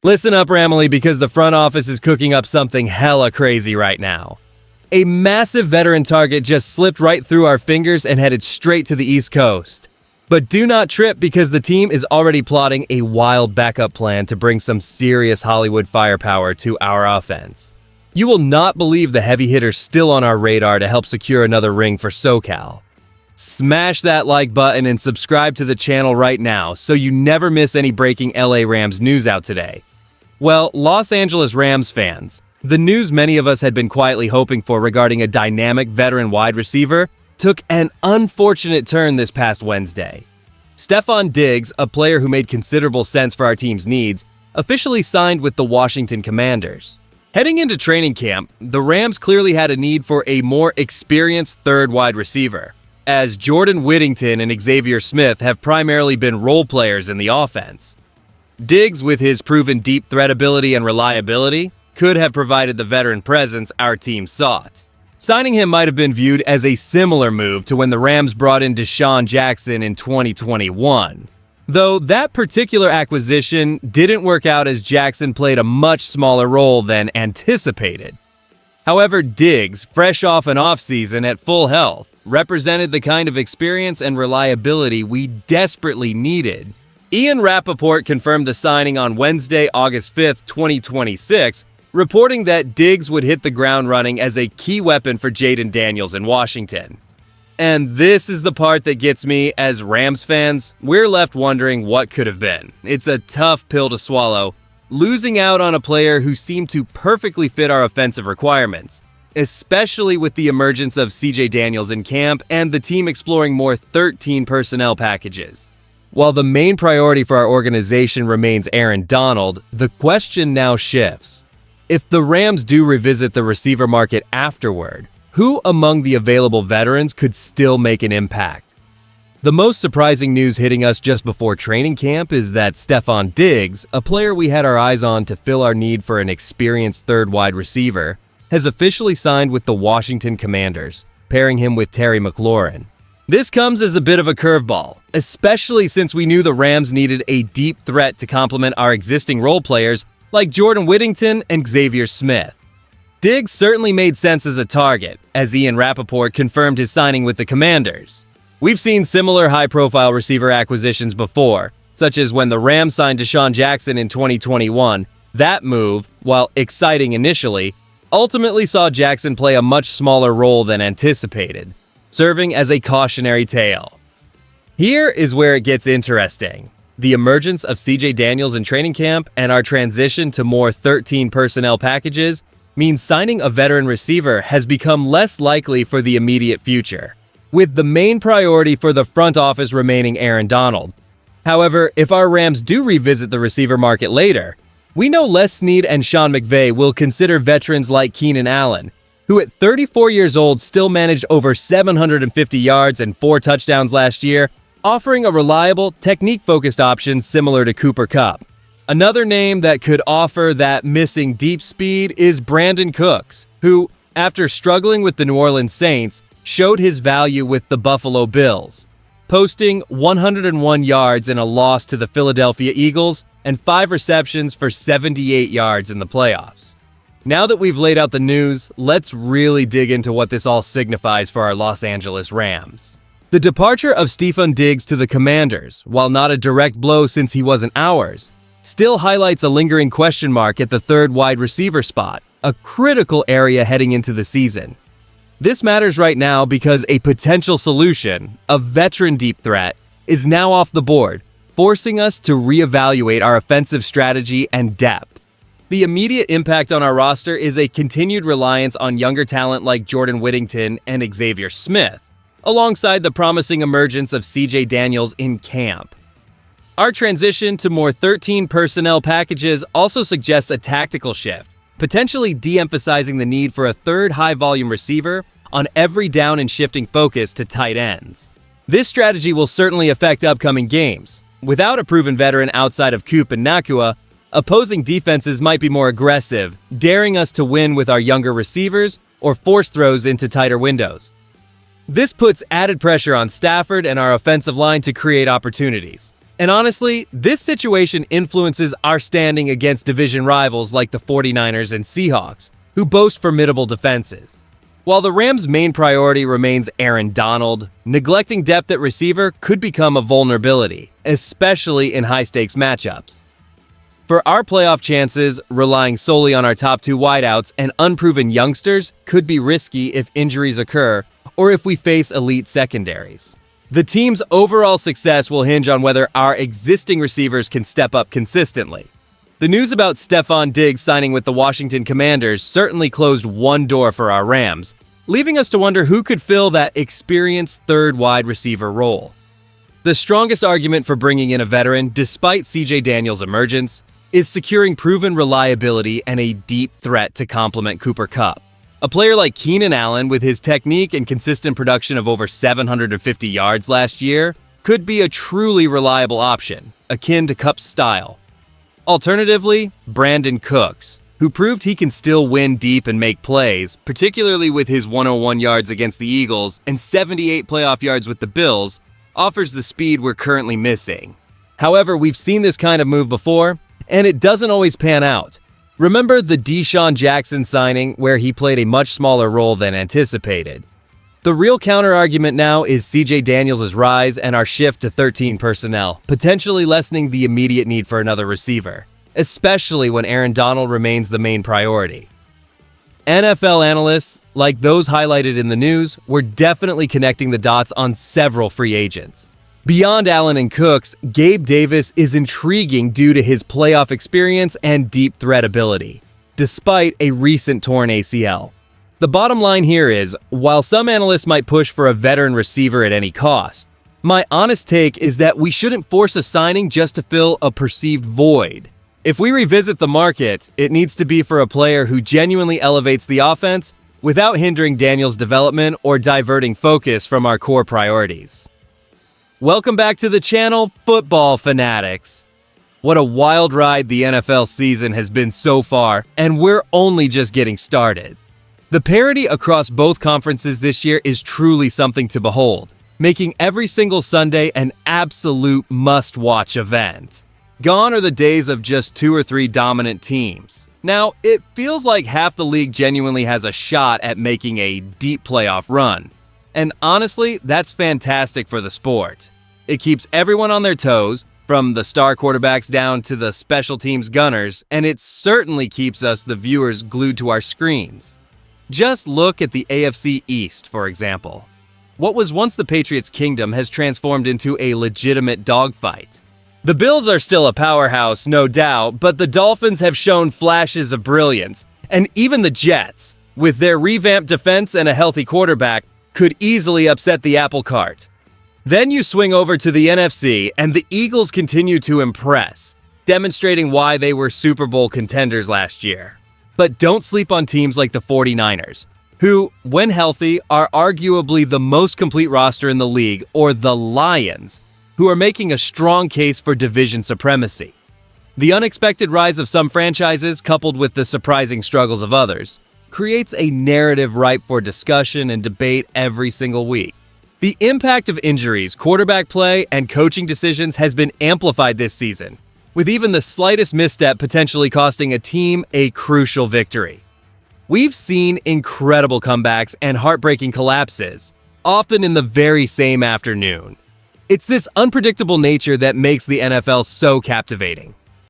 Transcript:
Listen up, Ramily, because the front office is cooking up something hella crazy right now. A massive veteran target just slipped right through our fingers and headed straight to the East Coast. But do not trip because the team is already plotting a wild backup plan to bring some serious Hollywood firepower to our offense. You will not believe the heavy hitters still on our radar to help secure another ring for SoCal. Smash that like button and subscribe to the channel right now so you never miss any breaking LA Rams news out today. Well, Los Angeles Rams fans, the news many of us had been quietly hoping for regarding a dynamic veteran wide receiver took an unfortunate turn this past Wednesday. Stefon Diggs, a player who made considerable sense for our team's needs, officially signed with the Washington Commanders. Heading into training camp, the Rams clearly had a need for a more experienced third wide receiver, as Jordan Whittington and Xavier Smith have primarily been role players in the offense. Diggs, with his proven deep threat ability and reliability, could have provided the veteran presence our team sought. Signing him might have been viewed as a similar move to when the Rams brought in Deshaun Jackson in 2021. Though that particular acquisition didn't work out as Jackson played a much smaller role than anticipated. However, Diggs, fresh off an offseason at full health, represented the kind of experience and reliability we desperately needed. Ian Rappaport confirmed the signing on Wednesday, August 5th, 2026, reporting that Diggs would hit the ground running as a key weapon for Jaden Daniels in Washington. And this is the part that gets me. As Rams fans, we're left wondering what could have been. It's a tough pill to swallow, losing out on a player who seemed to perfectly fit our offensive requirements, especially with the emergence of CJ Daniels in camp and the team exploring more 13 personnel packages. While the main priority for our organization remains Aaron Donald, the question now shifts. If the Rams do revisit the receiver market afterward, who among the available veterans could still make an impact? The most surprising news hitting us just before training camp is that Stefon Diggs, a player we had our eyes on to fill our need for an experienced third wide receiver, has officially signed with the Washington Commanders, pairing him with Terry McLaurin. This comes as a bit of a curveball, especially since we knew the Rams needed a deep threat to complement our existing role players like Jordan Whittington and Xavier Smith. Diggs certainly made sense as a target, as Ian Rappaport confirmed his signing with the Commanders. We've seen similar high-profile receiver acquisitions before, such as when the Rams signed Deshaun Jackson in 2021. That move, while exciting initially, ultimately saw Jackson play a much smaller role than anticipated, serving as a cautionary tale. Here is where it gets interesting. The emergence of CJ Daniels in training camp and our transition to more 13 personnel packages means signing a veteran receiver has become less likely for the immediate future, with the main priority for the front office remaining Aaron Donald. However, if our Rams do revisit the receiver market later, we know Les Snead and Sean McVay will consider veterans like Keenan Allen, who at 34 years old still managed over 750 yards and 4 touchdowns last year, offering a reliable, technique-focused option similar to Cooper Kupp. Another name that could offer that missing deep speed is Brandon Cooks, who, after struggling with the New Orleans Saints, showed his value with the Buffalo Bills, posting 101 yards in a loss to the Philadelphia Eagles and 5 receptions for 78 yards in the playoffs. Now that we've laid out the news, let's really dig into what this all signifies for our Los Angeles Rams. The departure of Stefon Diggs to the Commanders, while not a direct blow since he wasn't ours, still highlights a lingering question mark at the third wide receiver spot, a critical area heading into the season. This matters right now because a potential solution, a veteran deep threat, is now off the board, forcing us to reevaluate our offensive strategy and depth. The immediate impact on our roster is a continued reliance on younger talent like Jordan Whittington and Xavier Smith, alongside the promising emergence of CJ Daniels in camp. Our transition to more 13 personnel packages also suggests a tactical shift, potentially de-emphasizing the need for a third high-volume receiver on every down and shifting focus to tight ends. This strategy will certainly affect upcoming games. Without a proven veteran outside of Coop and Nakua, opposing defenses might be more aggressive, daring us to win with our younger receivers or force throws into tighter windows. This puts added pressure on Stafford and our offensive line to create opportunities. And honestly, this situation influences our standing against division rivals like the 49ers and Seahawks, who boast formidable defenses. While the Rams' main priority remains Aaron Donald, neglecting depth at receiver could become a vulnerability, especially in high-stakes matchups. For our playoff chances, relying solely on our top two wideouts and unproven youngsters could be risky if injuries occur or if we face elite secondaries. The team's overall success will hinge on whether our existing receivers can step up consistently. The news about Stefon Diggs signing with the Washington Commanders certainly closed one door for our Rams, leaving us to wonder who could fill that experienced third wide receiver role. The strongest argument for bringing in a veteran, despite CJ Daniels' emergence, is securing proven reliability and a deep threat to complement Cooper Kupp. A player like Keenan Allen, with his technique and consistent production of over 750 yards last year, could be a truly reliable option, akin to Kupp's style. Alternatively, Brandon Cooks, who proved he can still win deep and make plays, particularly with his 101 yards against the Eagles and 78 playoff yards with the Bills, offers the speed we're currently missing. However, we've seen this kind of move before, and it doesn't always pan out. Remember the Deshaun Jackson signing, where he played a much smaller role than anticipated. The real counter-argument now is CJ Daniels' rise and our shift to 13 personnel, potentially lessening the immediate need for another receiver, especially when Aaron Donald remains the main priority. NFL analysts, like those highlighted in the news, were definitely connecting the dots on several free agents. Beyond Allen and Cooks, Gabe Davis is intriguing due to his playoff experience and deep threat ability, despite a recent torn ACL. The bottom line here is, while some analysts might push for a veteran receiver at any cost, my honest take is that we shouldn't force a signing just to fill a perceived void. If we revisit the market, it needs to be for a player who genuinely elevates the offense without hindering Daniels' development or diverting focus from our core priorities. Welcome back to the channel, football fanatics. What a wild ride the NFL season has been so far, and we're only just getting started. The parity across both conferences this year is truly something to behold, making every single Sunday an absolute must-watch event. Gone are the days of just 2 or 3 dominant teams. Now, it feels like half the league genuinely has a shot at making a deep playoff run. And honestly, that's fantastic for the sport. It keeps everyone on their toes, from the star quarterbacks down to the special teams gunners, and it certainly keeps us, the viewers, glued to our screens. Just look at the AFC East, for example. What was once the Patriots' kingdom has transformed into a legitimate dogfight. The Bills are still a powerhouse, no doubt, but the Dolphins have shown flashes of brilliance, and even the Jets, with their revamped defense and a healthy quarterback, could easily upset the apple cart. Then you swing over to the NFC, and the Eagles continue to impress, demonstrating why they were Super Bowl contenders last year. But don't sleep on teams like the 49ers, who, when healthy, are arguably the most complete roster in the league, or the Lions, who are making a strong case for division supremacy. The unexpected rise of some franchises, coupled with the surprising struggles of others, creates a narrative ripe for discussion and debate every single week. The impact of injuries, quarterback play, and coaching decisions has been amplified this season, with even the slightest misstep potentially costing a team a crucial victory. We've seen incredible comebacks and heartbreaking collapses, often in the very same afternoon. It's this unpredictable nature that makes the NFL so captivating.